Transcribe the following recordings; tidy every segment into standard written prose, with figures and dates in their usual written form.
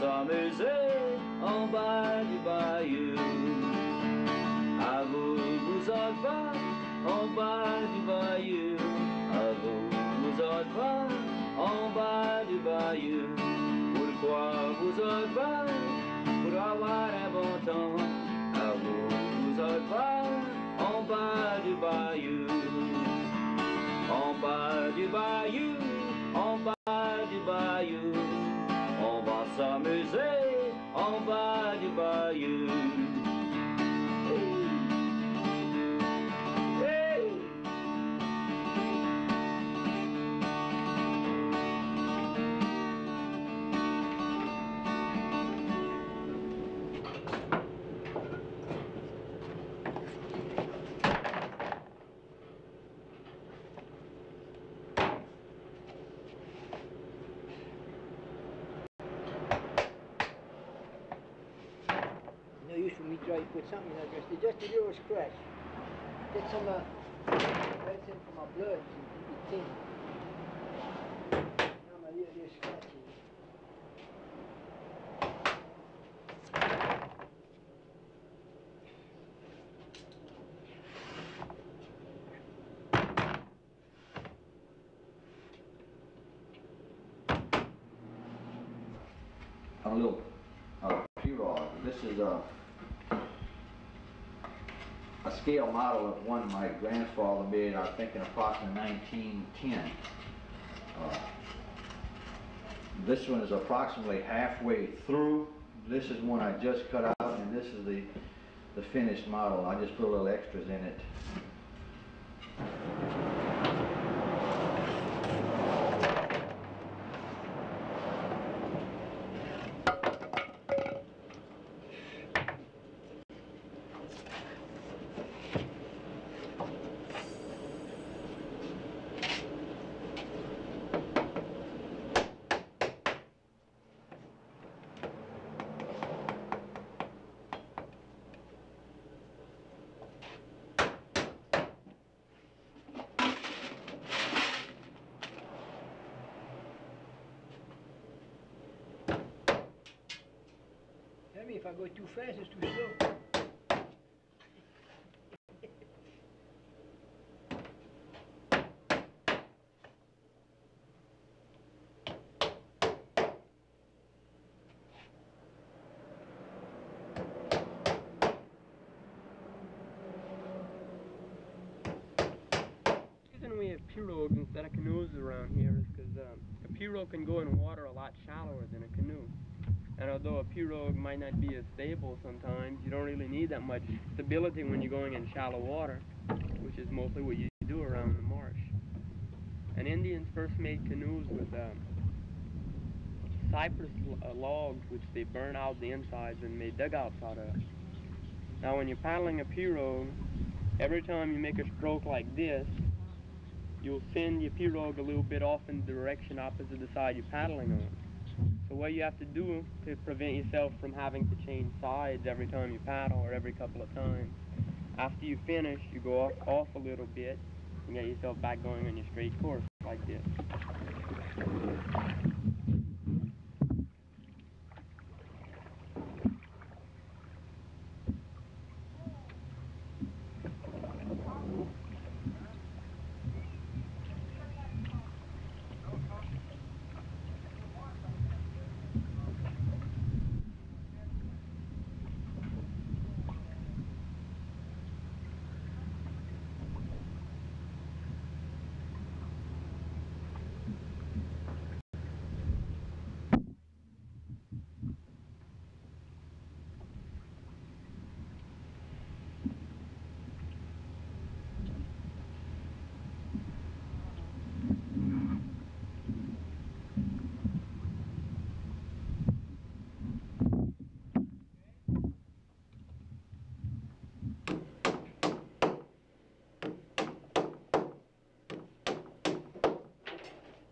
s'amuser en bas du bayou. À vous, vous autres va en bas du bayou. À vous, vous autres va en bas du bayou. Pourquoi vous autres va pour avoir un bon temps? À vous, vous autres va en bas du bayou. En bas du bayou, en bas du bayou. On va s'amuser en bas du bayou. Hey. Hey. No use for me to try to put something in that, just a little scratch. Get some medicine for my blood and keep it thin. Now my little scratchy. A little P-rod. This is a scale model of one my grandfather made, I think in approximately 1910. This one is approximately halfway through. This is one I just cut out, and this is the finished model. I just put a little extras in it. Tell me if I go too fast, it's too slow. The reason we have pirogues instead of canoes around here is because a pirogue can go in water a lot shallower than a canoe. And although a pirogue might not be as stable sometimes, you don't really need that much stability when you're going in shallow water, which is mostly what you do around the marsh. And Indians first made canoes with cypress logs, which they burn out the insides and made dugouts out of. Now when you're paddling a pirogue, every time you make a stroke like this, you'll send your pirogue a little bit off in the direction opposite the side you're paddling on. So what you have to do to prevent yourself from having to change sides every time you paddle or every couple of times, after you finish, you go off a little bit and get yourself back going on your straight course like this.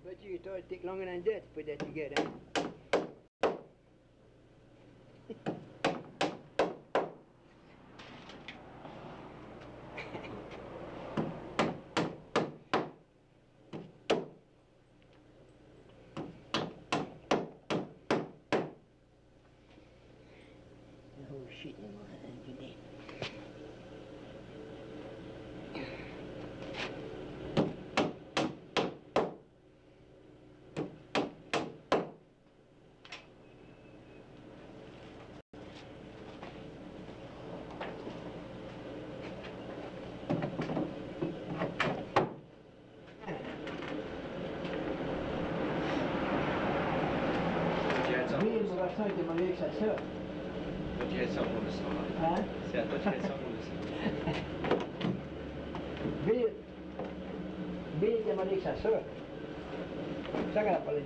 But you thought it'd take longer than that to put that together. shit every day. De mon ex à ça. But you had something on the side. Hein? See, I thought you had something on the side. Billy de mon ex à ça. C'est ça qu'elle a parlé.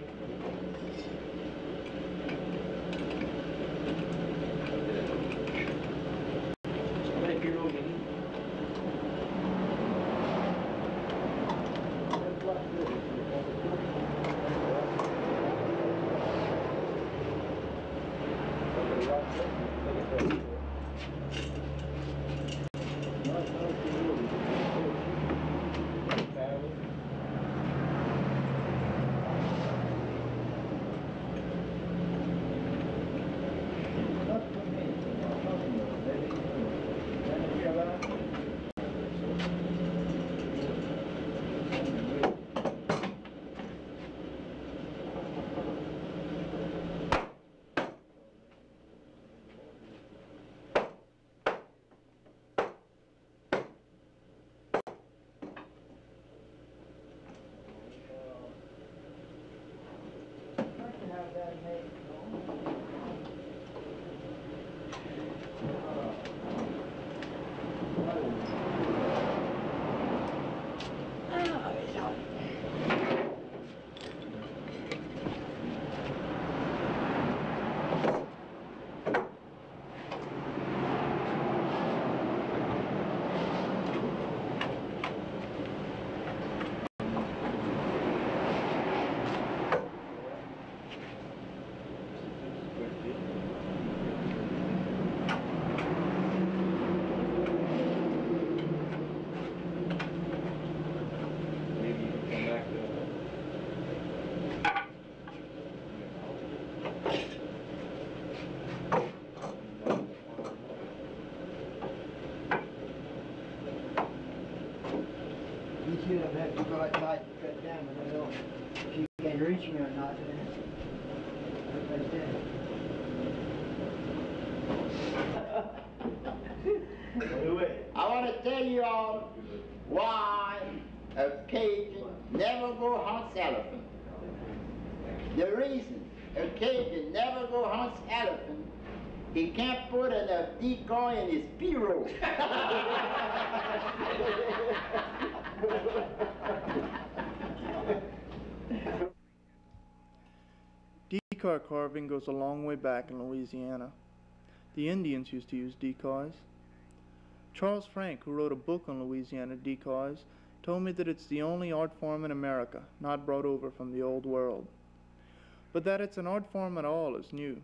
I'll have to go outside and cut down, but I don't know if you can reach me or not. Right there. I want to tell you all why a Cajun never go hunts elephant. The reason a Cajun never go hunts elephant, he can't put enough decoy in his pirogue. Decoy carving goes a long way back in Louisiana. The Indians used to use decoys. Charles Frank, who wrote a book on Louisiana decoys, told me that it's the only art form in America not brought over from the old world. But that it's an art form at all is new.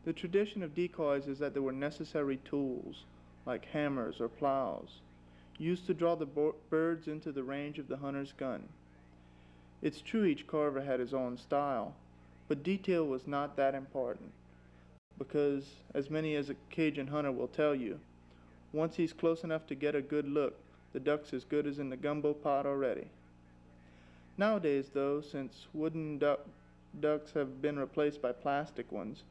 The tradition of decoys is that there were necessary tools, like hammers or plows, used to draw the birds into the range of the hunter's gun. It's true each carver had his own style, but detail was not that important, because, as many as a Cajun hunter will tell you, once he's close enough to get a good look, the duck's as good as in the gumbo pot already. Nowadays, though, since wooden ducks have been replaced by plastic ones,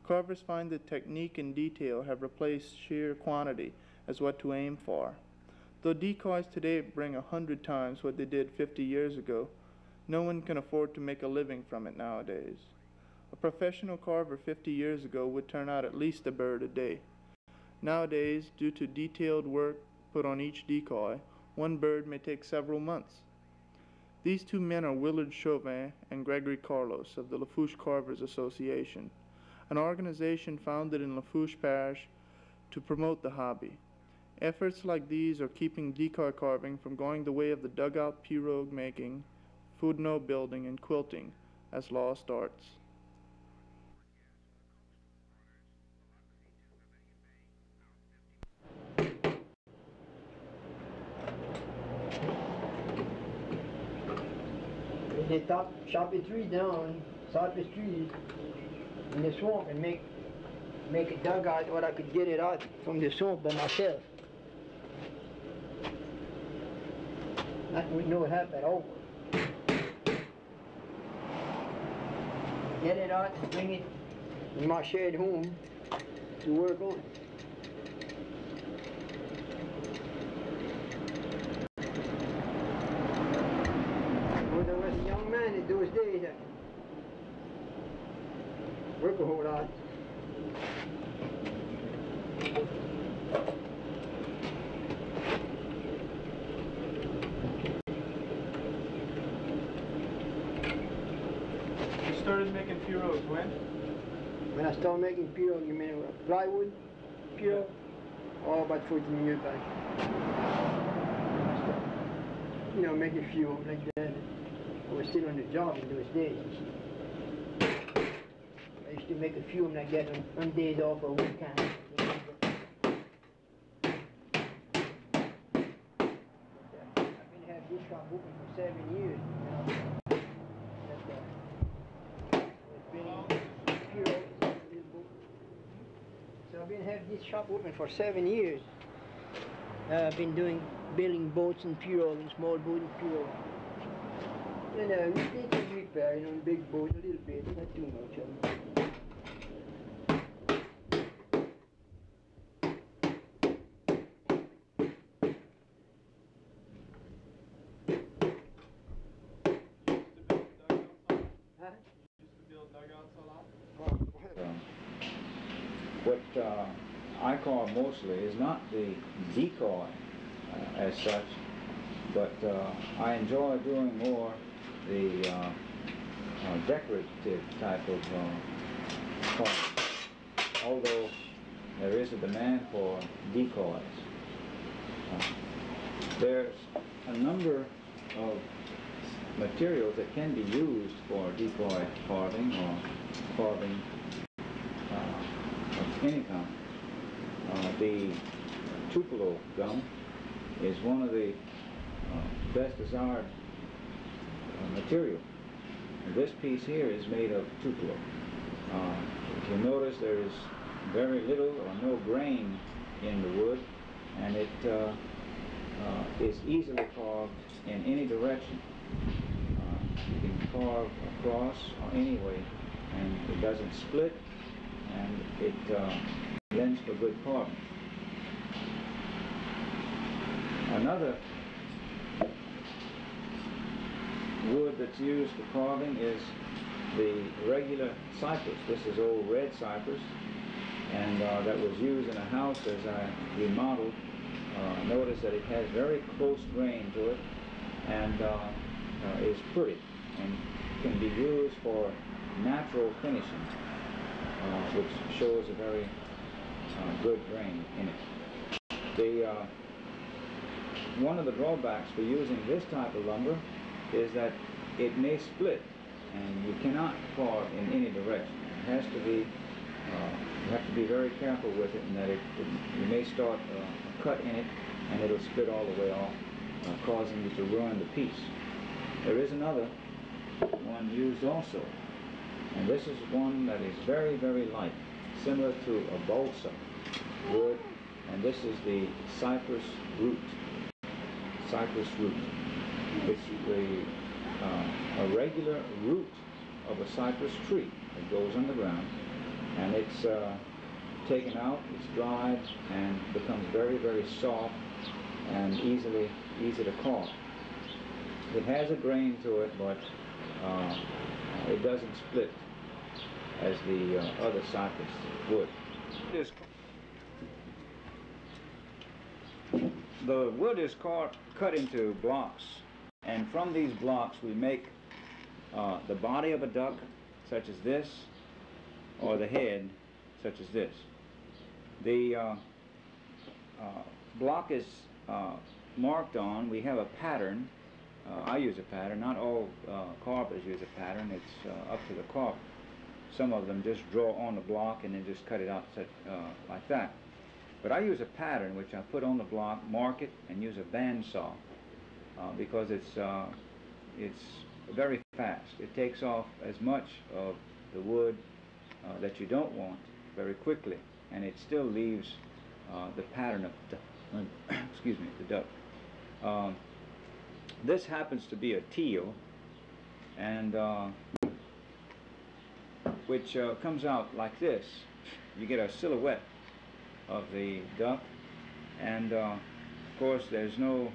carvers find that technique and detail have replaced sheer quantity as what to aim for. Though decoys today bring 100 times what they did 50 years ago, no one can afford to make a living from it nowadays. A professional carver 50 years ago would turn out at least a bird a day. Nowadays, due to detailed work put on each decoy, one bird may take several months. These two men are Willard Chauvin and Gregory Carlos of the Lafourche Carvers Association, an organization founded in Lafourche Parish to promote the hobby. Efforts like these are keeping decoy carving from going the way of the dugout pirogue making, footnote building, and quilting as lost arts. They chop a tree down, sort the tree in the swamp and make make a dugout, or I could get it out from the swamp by myself. Not with no help at all. Get it out and bring it in my shed home to work on. When I was a young man in those days, I work a whole lot. You started making pirogues when? When I started making pirogue, you mean plywood pirogue? Oh, about 14 years back. You know, make a few of them like that. I was still on the job in those days. I used to make a few of them like that on days off or weekends. I've been having this shop open for 7 years. So I've been having this shop open for 7 years. I've been building boats and pirogues, and small boats and pirogues. And we take some repair, you know, big boats a little bit, not too much of them. What I call mostly is not the decoy as such, but I enjoy doing more the decorative type of carving, although there is a demand for decoys. There's a number of materials that can be used for decoy carving or carving of any kind. The tupelo gum is one of the best desired material. And this piece here is made of tupelo. If you notice, there is very little or no grain in the wood, and it is easily carved in any direction. You can carve across or any way, and it doesn't split, and it lends for good carving. Another wood that's used for carving is the regular cypress. This is old red cypress, and that was used in a house as I remodeled. Notice that it has very close grain to it, and is pretty, and can be used for natural finishing, which shows a very good grain in it. One of the drawbacks for using this type of lumber is that it may split, and you cannot carve in any direction. It has to be, you have to be very careful with it, in that you may start a cut in it, and it'll split all the way off, causing you to ruin the piece. There is another one used also, and this is one that is very, very light, similar to a balsa wood, and this is the cypress root. Cypress root. It's a regular root of a cypress tree that goes underground, and it's taken out, it's dried, and becomes very, very soft and easy to carve. It has a grain to it, but it doesn't split as the other cypress wood. The wood is cut into blocks, and from these blocks we make the body of a duck, such as this, or the head, such as this. The block is marked on. We have a pattern. I use a pattern. Not all carvers use a pattern. It's up to the carver. Some of them just draw on the block and then just cut it out like that. But I use a pattern which I put on the block, mark it, and use a bandsaw because it's very fast. It takes off as much of the wood that you don't want, very quickly, and it still leaves the pattern of excuse me, the duck. This happens to be a teal, and which comes out like this. You get a silhouette of the duck, and of course there's no,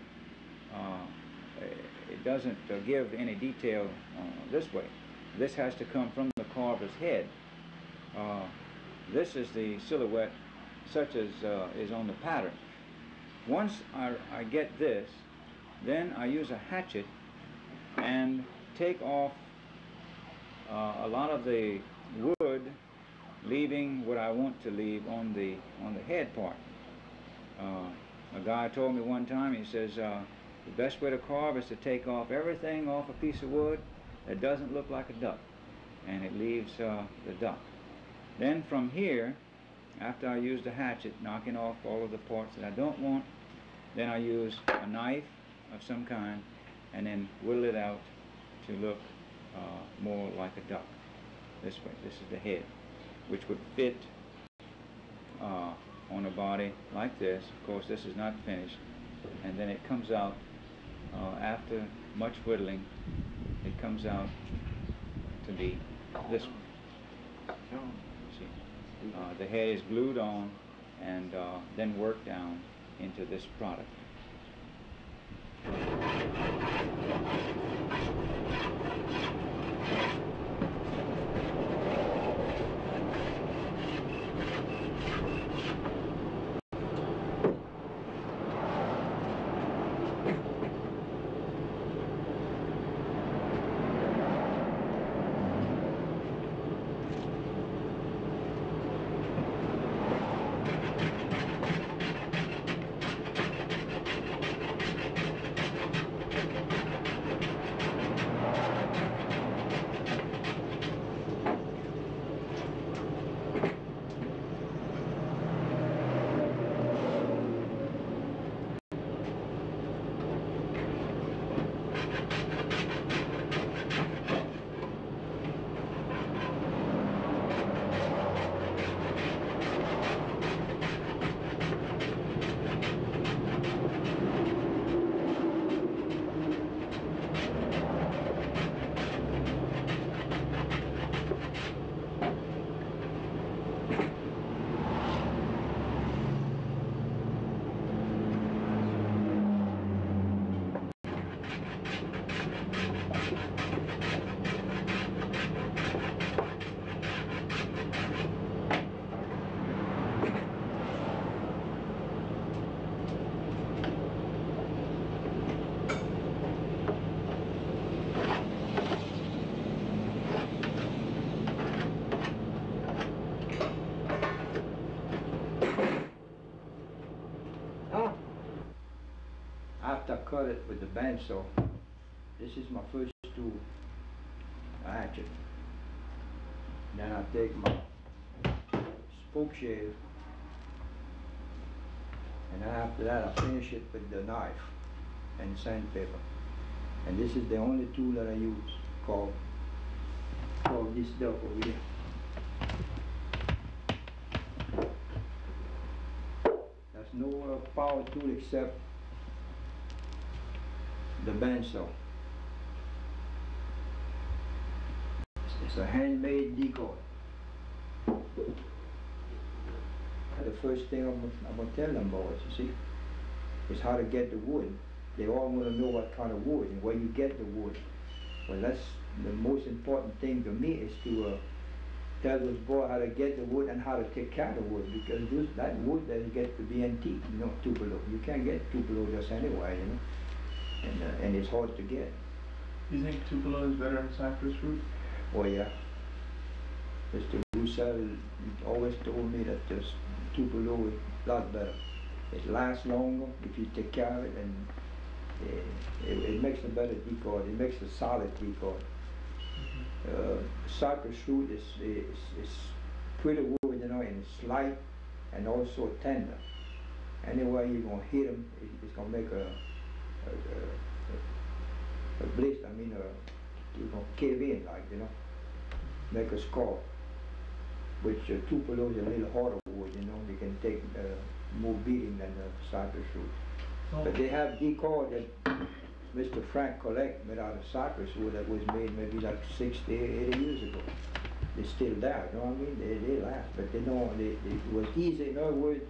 it doesn't give any detail this way. This has to come from the carver's head. This is the silhouette such as is on the pattern. Once I get this, then I use a hatchet and take off a lot of the wood, leaving what I want to leave on the head part. A guy told me one time, he says, the best way to carve is to take off everything off a piece of wood that doesn't look like a duck, and it leaves the duck. Then from here, after I use the hatchet, knocking off all of the parts that I don't want, then I use a knife of some kind and then whittle it out to look more like a duck. This way. This is the head, which would fit on a body like this. Of course, this is not finished, and then it comes out after much whittling. It comes out to be this one. See, the head is glued on and then worked down into this product. After I cut it with the bandsaw, this is my first tool, a hatchet. Then I take my spoke shave, and then after that I finish it with the knife and sandpaper. And this is the only tool that I use, called this duck over here. There's no power tool except the bandsaw. It's a handmade decoy. And the first thing I'm gonna tell them boys, you see, is how to get the wood. They all want to know what kind of wood and where you get the wood. Well, that's the most important thing to me, is to tell those boys how to get the wood and how to take care of the wood, because that wood doesn't get to be antique, you know, Tupelo. You can't get Tupelo just anywhere, you know. And it's hard to get. You think Tupelo is better than cypress root? Oh yeah. Mr. Roussel always told me that this Tupelo is a lot better. It lasts longer if you take care of it, and it makes a better decoy. It makes a solid decoy. Cypress root is pretty wood, you know, and it's light and also tender. Anywhere you're gonna hit them, it's gonna make a blister. I mean, you're gonna cave in, like, you know, make a scar. which Tupelo is a little harder wood, you know, they can take more beating than the cypress root. But they have decoy that Mr. Frank collect made out of cypress wood that was made maybe like 60, 80 years ago. They're still there, you know what I mean? They last, but they know it was easy. In other words,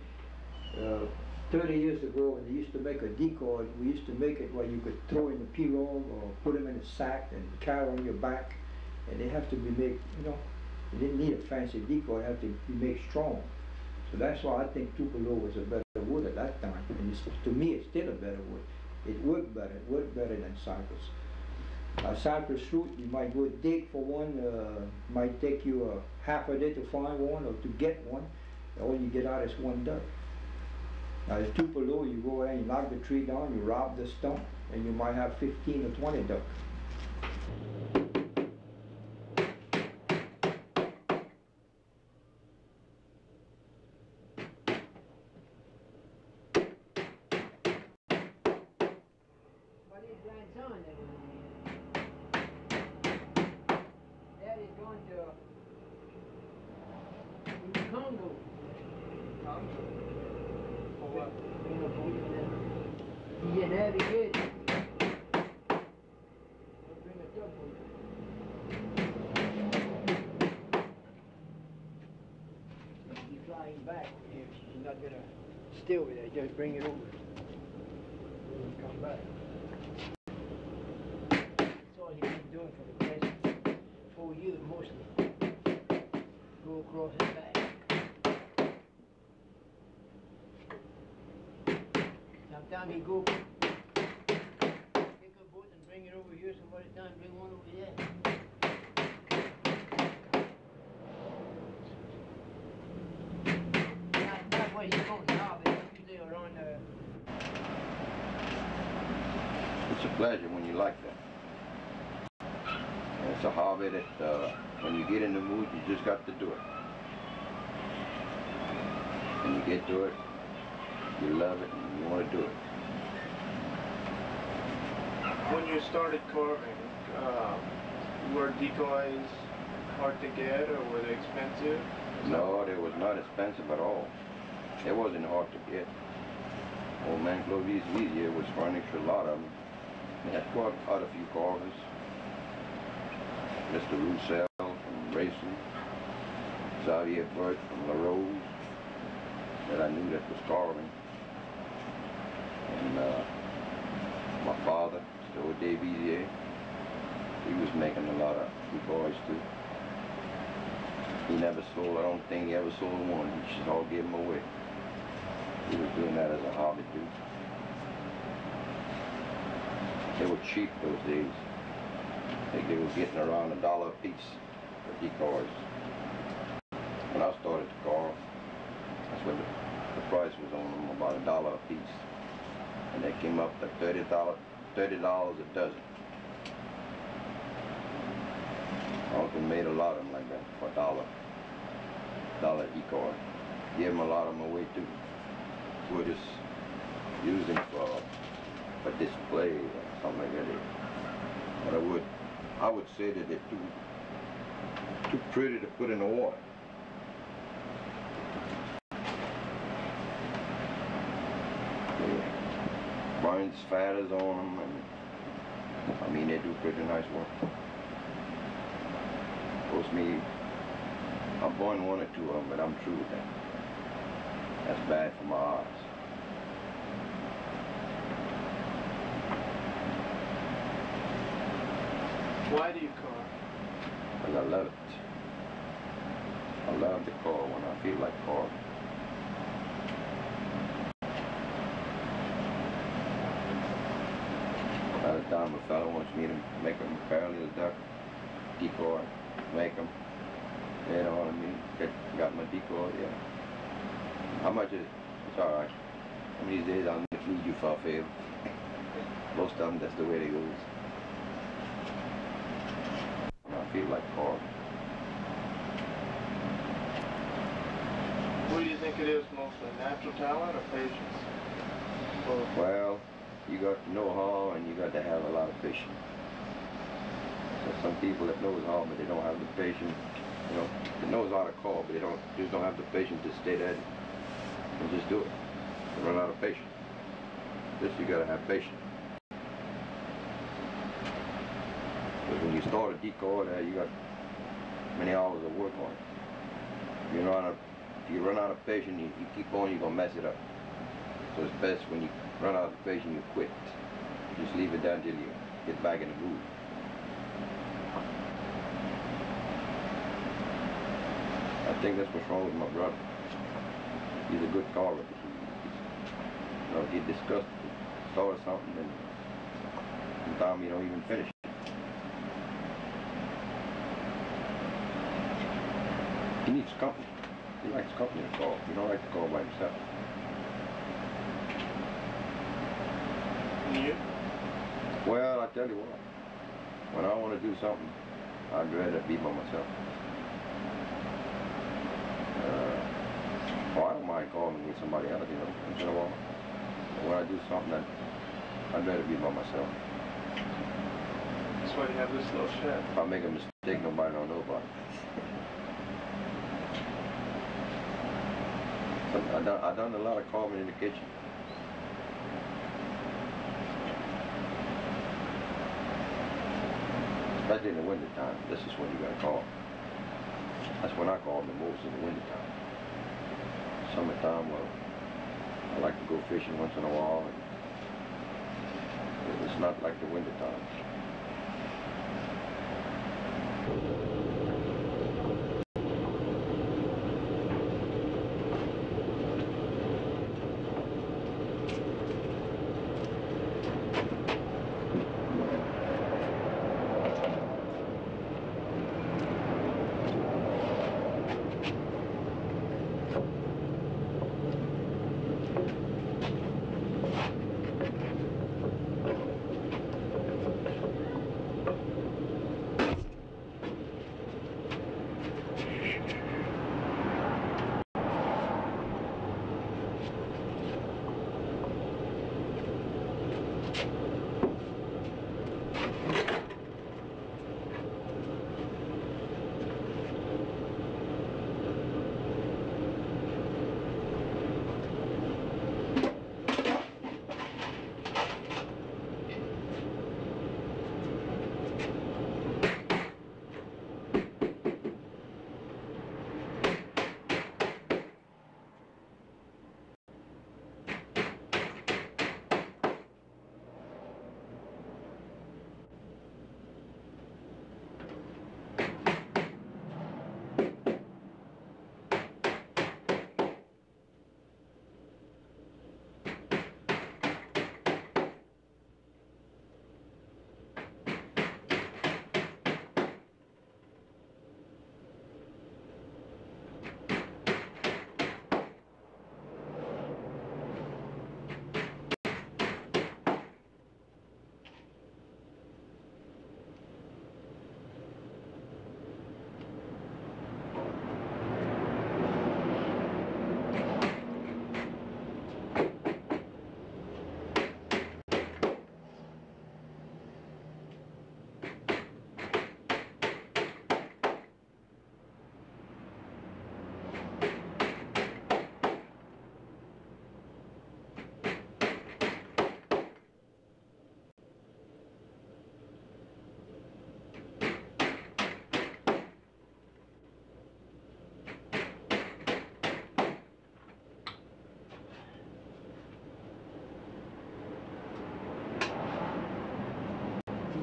30 years ago when they used to make a decoy, we used to make it where you could throw in the pirogue or put them in a sack and carry on your back. And they have to be made, you know, they didn't need a fancy decoy, they have to be made strong. So that's why I think Tupelo was a better wood at that time. And to me, it's still a better wood. It worked better than cypress. Cypress root, you might go dig for one, might take you half a day to find one or to get one. All you get out is one duck. Now the Tupelo, you go there, you knock the tree down, you rob the stump, and you might have 15 or 20 ducks. Back, she's not gonna stay over there, just bring it over and come back. That's all he's been doing for the past 4 years mostly. Go across his back. Sometimes he go pick a boat and bring it over here, some other time bring one over there. It's a pleasure when you like that. And it's a hobby that when you get in the mood, you just got to do it. When you get to it, you love it and you want to do it. When you started carving, were decoys hard to get or were they expensive? No, they was not expensive at all. It wasn't hard to get. Old man Clovis here was furnished a lot of them. They had quite a few carvers. Mr. Roussel from Racing, Xavier Burt from La Rose, that I knew that was carving. And my father, Mr. O'Day, he was making a lot of decoys too. He never sold, I don't think he ever sold one. He just all gave them away. He was doing that as a hobby too. They were cheap those days. I think they were getting around $1 a piece for decoys. When I started to carve, that's what the price was on them, about $1 a piece. And they came up to $30 a dozen. My uncle made a lot of them like that for $1 decoy. Gave them a lot of them away too. We'll just use them for display or something like that. But I would say that they're too pretty to put in the water. Burns fatters on them, and I mean they do pretty nice work. Of course, me, I've burned one or two of them, but I'm through with that. That's bad for my eyes. Why do you carve? Because I love it. I love to carve when I feel like carving. By the time a fellow wants me to make him a parallel duck decoy, make them, you know what I mean? Got my decoy, yeah. How much is it? It's all right. Some of these days I'll feed you for a fail. Most of them, that's the way they goes. I feel like carving. What do you think it is mostly, natural talent or patience? Well, you got to know how and you got to have a lot of patience. So some people that knows how but they don't have the patience, you know. It knows how to call, but they just don't have the patience to stay at it and just do it. They run out of patience. This you gotta have patience. Because when you start a decoy, you got many hours of work on it. If you run out of patience, you keep on, you're gonna mess it up. So it's best when you run out of patience, you quit. Just leave it down until you get back in the groove. I think that's what's wrong with my brother. He's a good caller, but he discussed, started something, and sometimes he don't even finish it. He needs company. He likes company to call. He don't like to call by himself. You? Well, I tell you what, when I want to do something, I'd rather be by myself. Well, I don't mind calling with somebody else, you know, once in a while. But when I do something, I'd rather be by myself. That's why you have this little shed. If I make a mistake, nobody don't know about it. I done a lot of carving in the kitchen. Especially in the winter time. This is when you gotta carve. That's when I carve the most, in the winter time. Summertime, well, I like to go fishing once in a while, and it's not like the winter time.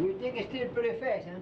You think it's still pretty fast, huh?